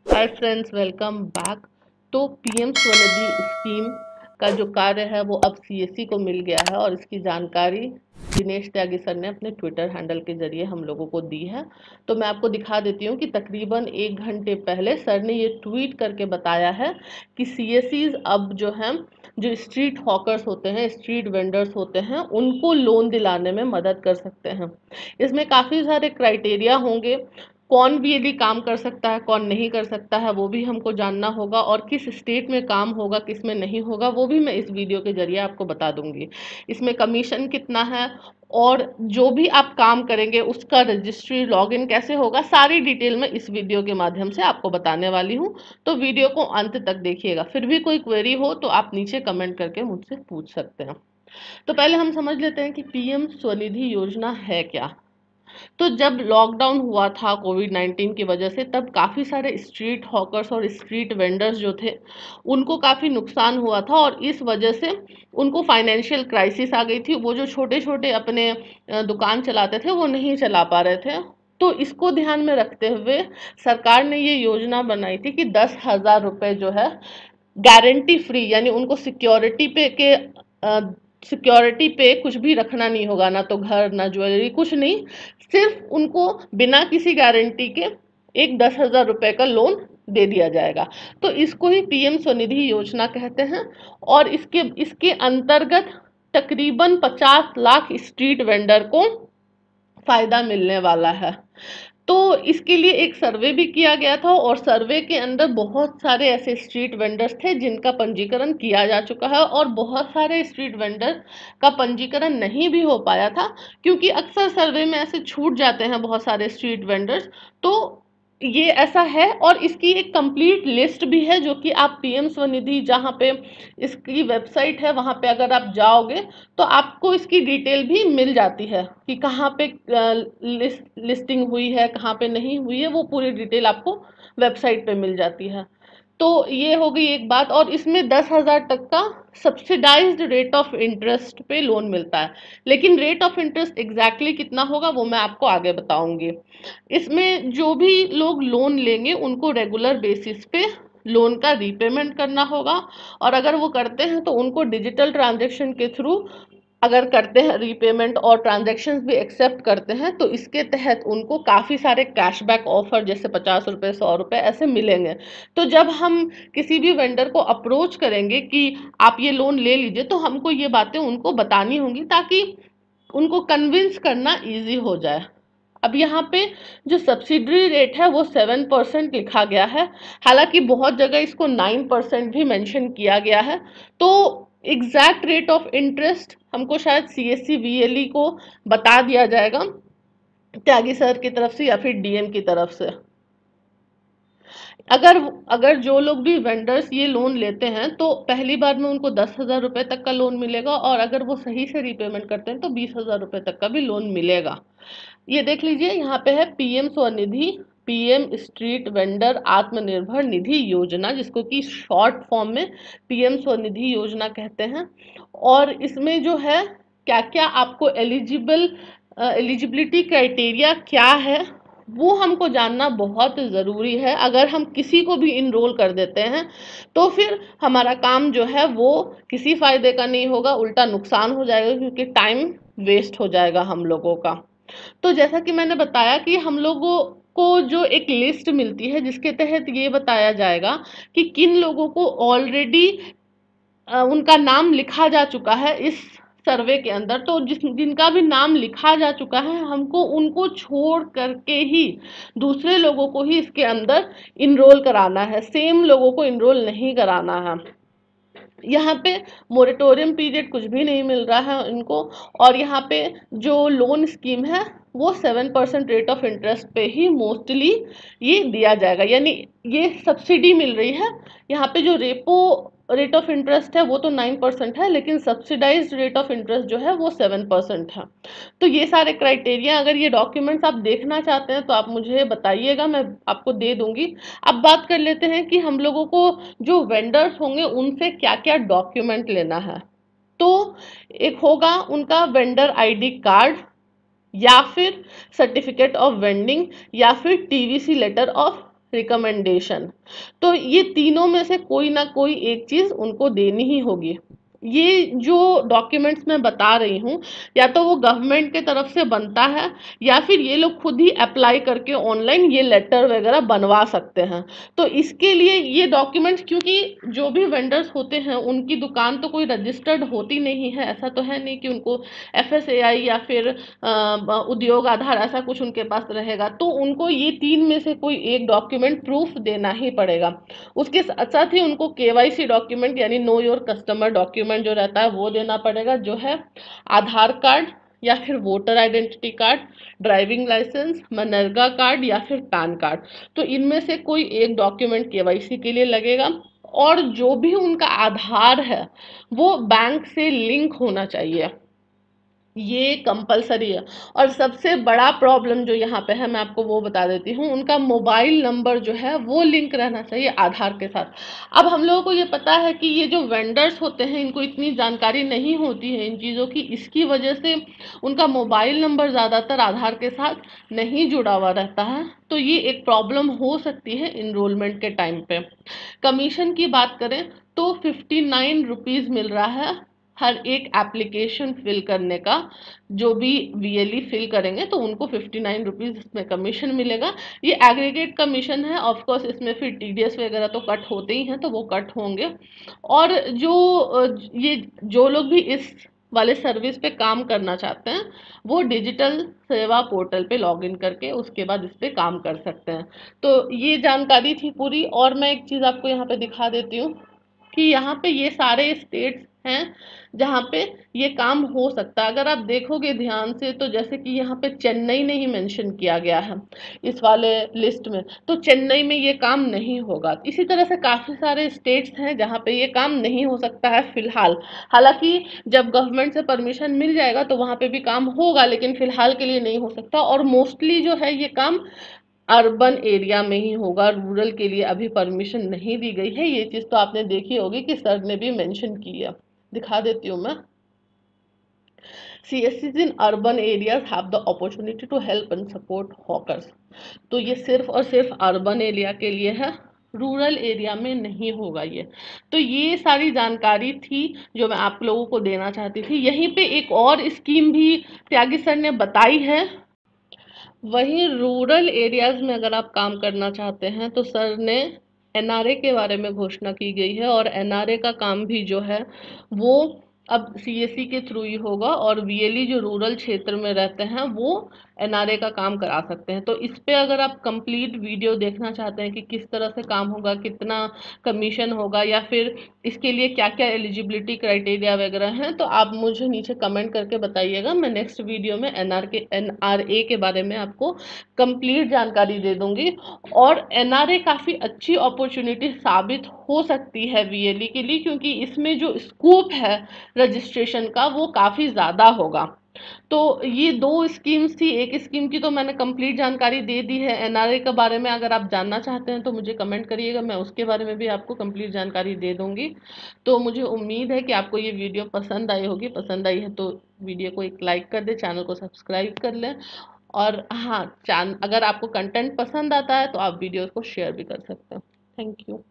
Hi friends, welcome back. तो PM Svanidhi scheme का जो कार्य है वो अब सीएससी को मिल गया है और इसकी जानकारी दिनेश त्यागी सर ने अपने ट्विटर हैंडल के जरिए हम लोगों को दी है। तो मैं आपको दिखा देती हूँ कि तकरीबन 1 घंटे पहले सर ने ये ट्वीट करके बताया है कि सीएससीज अब जो है, जो स्ट्रीट हॉकर्स होते हैं, स्ट्रीट वेंडर्स होते हैं, उनको लोन दिलाने में मदद कर सकते हैं। इसमें काफ़ी सारे क्राइटेरिया होंगे। कौन भी यदि काम कर सकता है, कौन नहीं कर सकता है, वो भी हमको जानना होगा, और किस स्टेट में काम होगा, किस में नहीं होगा, वो भी मैं इस वीडियो के जरिए आपको बता दूंगी। इसमें कमीशन कितना है और जो भी आप काम करेंगे उसका रजिस्ट्री लॉगिन कैसे होगा, सारी डिटेल में इस वीडियो के माध्यम से आपको बताने वाली हूँ। तो वीडियो को अंत तक देखिएगा। फिर भी कोई क्वेरी हो तो आप नीचे कमेंट करके मुझसे पूछ सकते हैं। तो पहले हम समझ लेते हैं कि पीएम स्वनिधि योजना है क्या। तो जब लॉकडाउन हुआ था कोविड-19 की वजह से, तब काफ़ी सारे स्ट्रीट हॉकर्स और स्ट्रीट वेंडर्स जो थे, उनको काफ़ी नुकसान हुआ था और इस वजह से उनको फाइनेंशियल क्राइसिस आ गई थी। वो जो छोटे छोटे अपने दुकान चलाते थे वो नहीं चला पा रहे थे। तो इसको ध्यान में रखते हुए सरकार ने ये योजना बनाई थी कि 10,000 रुपये जो है गारंटी फ्री, यानी उनको सिक्योरिटी पे कुछ भी रखना नहीं होगा, ना तो घर, ना ज्वेलरी, कुछ नहीं। सिर्फ उनको बिना किसी गारंटी के एक 10,000 रुपये का लोन दे दिया जाएगा। तो इसको ही पीएम स्वनिधि योजना कहते हैं। और इसके इसके अंतर्गत तकरीबन 50 लाख स्ट्रीट वेंडर को फायदा मिलने वाला है। तो इसके लिए एक सर्वे भी किया गया था और सर्वे के अंदर बहुत सारे ऐसे स्ट्रीट वेंडर्स थे जिनका पंजीकरण किया जा चुका है, और बहुत सारे स्ट्रीट वेंडर का पंजीकरण नहीं भी हो पाया था, क्योंकि अक्सर सर्वे में ऐसे छूट जाते हैं बहुत सारे स्ट्रीट वेंडर्स। तो ये ऐसा है, और इसकी एक कंप्लीट लिस्ट भी है जो कि आप पीएम स्वनिधि, जहाँ पे इसकी वेबसाइट है, वहाँ पे अगर आप जाओगे तो आपको इसकी डिटेल भी मिल जाती है कि कहाँ पे लिस्टिंग हुई है, कहाँ पे नहीं हुई है, वो पूरी डिटेल आपको वेबसाइट पे मिल जाती है। तो ये हो गई एक बात। और इसमें 10,000 तक का सब्सिडाइज्ड रेट ऑफ इंटरेस्ट पे लोन मिलता है। लेकिन रेट ऑफ इंटरेस्ट एग्जैक्टली कितना होगा वो मैं आपको आगे बताऊंगी। इसमें जो भी लोग लोन लेंगे उनको रेगुलर बेसिस पे लोन का रीपेमेंट करना होगा, और अगर वो करते हैं तो उनको डिजिटल ट्रांजैक्शन के थ्रू, अगर करते हैं रीपेमेंट और ट्रांजैक्शंस भी एक्सेप्ट करते हैं, तो इसके तहत उनको काफ़ी सारे कैशबैक ऑफर, जैसे 50 रुपये, 100 रुपये ऐसे मिलेंगे। तो जब हम किसी भी वेंडर को अप्रोच करेंगे कि आप ये लोन ले लीजिए, तो हमको ये बातें उनको बतानी होंगी ताकि उनको कन्विंस करना इजी हो जाए। अब यहाँ पे जो सब्सिडी रेट है वो 7% लिखा गया है। हालांकि बहुत जगह इसको 9% भी मेंशन किया गया है। तो एग्जैक्ट रेट ऑफ इंटरेस्ट हमको शायद सीएससी वीएलई को बता दिया जाएगा, त्यागी सर की तरफ से या फिर डीएम की तरफ से। अगर अगर जो लोग भी वेंडर्स ये लोन लेते हैं तो पहली बार में उनको 10,000 रुपये तक का लोन मिलेगा, और अगर वो सही से रीपेमेंट करते हैं तो 20,000 रुपये तक का भी लोन मिलेगा। ये देख लीजिए, यहाँ पे है PM Svanidhi, PM street vendor Atmanirbhar Nidhi योजना, जिसको कि शॉर्ट फॉर्म में पीएम स्वनिधि योजना कहते हैं। और इसमें जो है क्या क्या आपको एलिजिबिलिटी क्राइटेरिया क्या है, वो हमको जानना बहुत ज़रूरी है। अगर हम किसी को भी इनरोल कर देते हैं तो फिर हमारा काम जो है वो किसी फायदे का नहीं होगा, उल्टा नुकसान हो जाएगा, क्योंकि टाइम वेस्ट हो जाएगा हम लोगों का। तो जैसा कि मैंने बताया कि हम लोगों को जो एक लिस्ट मिलती है जिसके तहत ये बताया जाएगा कि किन लोगों को ऑलरेडी उनका नाम लिखा जा चुका है इस सर्वे के अंदर। तो जिनका भी नाम लिखा जा चुका है, हमको उनको छोड़ करके ही दूसरे लोगों को ही इसके अंदर इनरोल कराना है, सेम लोगों को इनरोल नहीं कराना है। यहाँ पे मोरेटोरियम पीरियड कुछ भी नहीं मिल रहा है इनको। और यहाँ पे जो लोन स्कीम है वो 7% रेट ऑफ इंटरेस्ट पे ही मोस्टली ये दिया जाएगा, यानी ये सब्सिडी मिल रही है। यहाँ पे जो रेपो रेट ऑफ इंटरेस्ट है वो तो 9% है, लेकिन सब्सिडाइज्ड रेट ऑफ इंटरेस्ट जो है वो 7% है। तो ये सारे क्राइटेरिया, अगर ये डॉक्यूमेंट्स आप देखना चाहते हैं तो आप मुझे बताइएगा, मैं आपको दे दूंगी। अब बात कर लेते हैं कि हम लोगों को जो वेंडर्स होंगे उनसे क्या क्या डॉक्यूमेंट लेना है। तो एक होगा उनका वेंडर आईडी कार्ड, या फिर सर्टिफिकेट ऑफ वेंडिंग, या फिर टीवीसी लेटर ऑफ रिकमेंडेशन। तो ये तीनों में से कोई ना कोई एक चीज उनको देनी ही होगी। ये जो डॉक्यूमेंट्स मैं बता रही हूँ, या तो वो गवर्नमेंट के तरफ से बनता है, या फिर ये लोग खुद ही अप्लाई करके ऑनलाइन ये लेटर वगैरह बनवा सकते हैं। तो इसके लिए ये डॉक्यूमेंट्स, क्योंकि जो भी वेंडर्स होते हैं उनकी दुकान तो कोई रजिस्टर्ड होती नहीं है, ऐसा तो है नहीं कि उनको FSAI या फिर उद्योग आधार ऐसा कुछ उनके पास रहेगा, तो उनको ये तीन में से कोई एक डॉक्यूमेंट प्रूफ देना ही पड़ेगा। उसके साथ साथ ही उनको KYC डॉक्यूमेंट यानी नो योर कस्टमर डॉक्यूमेंट जो रहता है वो देना पड़ेगा, जो है आधार कार्ड या फिर voter identity card, driving licence, MNREGA card या फिर पैन कार्ड। तो इनमें से कोई एक डॉक्यूमेंट KYC के लिए लगेगा। और जो भी उनका आधार है वो बैंक से लिंक होना चाहिए, ये कंपलसरी है। और सबसे बड़ा प्रॉब्लम जो यहाँ पे है मैं आपको वो बता देती हूँ, उनका मोबाइल नंबर जो है वो लिंक रहना चाहिए आधार के साथ। अब हम लोगों को ये पता है कि ये जो वेंडर्स होते हैं इनको इतनी जानकारी नहीं होती है इन चीज़ों की, इसकी वजह से उनका मोबाइल नंबर ज़्यादातर आधार के साथ नहीं जुड़ा हुआ रहता है। तो ये एक प्रॉब्लम हो सकती है इनरोलमेंट के टाइम पे। कमीशन की बात करें तो 59 रुपीज़ मिल रहा है हर एक एप्लीकेशन फिल करने का। जो भी VLE फिल करेंगे तो उनको 59 रुपीज़ इसमें कमीशन मिलेगा। ये एग्रीगेट कमीशन है, ऑफ कोर्स इसमें फिर TDS वगैरह तो कट होते ही हैं, तो वो कट होंगे। और जो ये जो लोग भी इस वाले सर्विस पे काम करना चाहते हैं वो डिजिटल सेवा पोर्टल पे लॉगिन करके उसके बाद इस पे काम कर सकते हैं। तो ये जानकारी थी पूरी। और मैं एक चीज़ आपको यहाँ पे दिखा देती हूँ कि यहाँ पे ये सारे स्टेट्स हैं जहाँ पे ये काम हो सकता है। अगर आप देखोगे ध्यान से तो जैसे कि यहाँ पे चेन्नई नहीं मेंशन किया गया है इस वाले लिस्ट में, तो चेन्नई में ये काम नहीं होगा। इसी तरह से काफ़ी सारे स्टेट्स हैं जहाँ पे ये काम नहीं हो सकता है फिलहाल। हालांकि जब गवर्नमेंट से परमिशन मिल जाएगा तो वहाँ पे भी काम होगा, लेकिन फिलहाल के लिए नहीं हो सकता। और मोस्टली जो है ये काम अर्बन एरिया में ही होगा, रूरल के लिए अभी परमिशन नहीं दी गई है। ये चीज़ तो आपने देखी होगी कि सर ने भी मेंशन की है। दिखा देती हूँ मैं। CSCs in urban areas have the opportunity to help and support hawkers। तो ये सिर्फ और सिर्फ अर्बन एरिया के लिए है, रूरल एरिया में नहीं होगा ये। तो ये सारी जानकारी थी जो मैं आप लोगों को देना चाहती थी। यहीं पे एक और स्कीम भी त्यागी सर ने बताई है। वहीं रूरल एरियाज में अगर आप काम करना चाहते हैं तो सर ने NRA के बारे में घोषणा की गई है, और NRA का काम भी जो है वो अब CSC के थ्रू ही होगा। और VLE जो रूरल क्षेत्र में रहते हैं वो NRA का काम करा सकते हैं। तो इस पे अगर आप कंप्लीट वीडियो देखना चाहते हैं कि किस तरह से काम होगा, कितना कमीशन होगा, या फिर इसके लिए क्या क्या एलिजिबिलिटी क्राइटेरिया वगैरह हैं, तो आप मुझे नीचे कमेंट करके बताइएगा। मैं नेक्स्ट वीडियो में NRA के बारे में आपको कंप्लीट जानकारी दे दूंगी। और NRA काफ़ी अच्छी अपॉर्चुनिटी साबित हो सकती है VLE के लिए, क्योंकि इसमें जो स्कोप है रजिस्ट्रेशन का वो काफ़ी ज़्यादा होगा। तो ये दो स्कीम्स थी। एक स्कीम की तो मैंने कंप्लीट जानकारी दे दी है। NRA के बारे में अगर आप जानना चाहते हैं तो मुझे कमेंट करिएगा, मैं उसके बारे में भी आपको कंप्लीट जानकारी दे दूंगी। तो मुझे उम्मीद है कि आपको ये वीडियो पसंद आई होगी। पसंद आई है तो वीडियो को एक लाइक कर दे, चैनल को सब्सक्राइब कर लें। और हाँ, अगर आपको कंटेंट पसंद आता है तो आप वीडियो को शेयर भी कर सकते हैं। Thank you.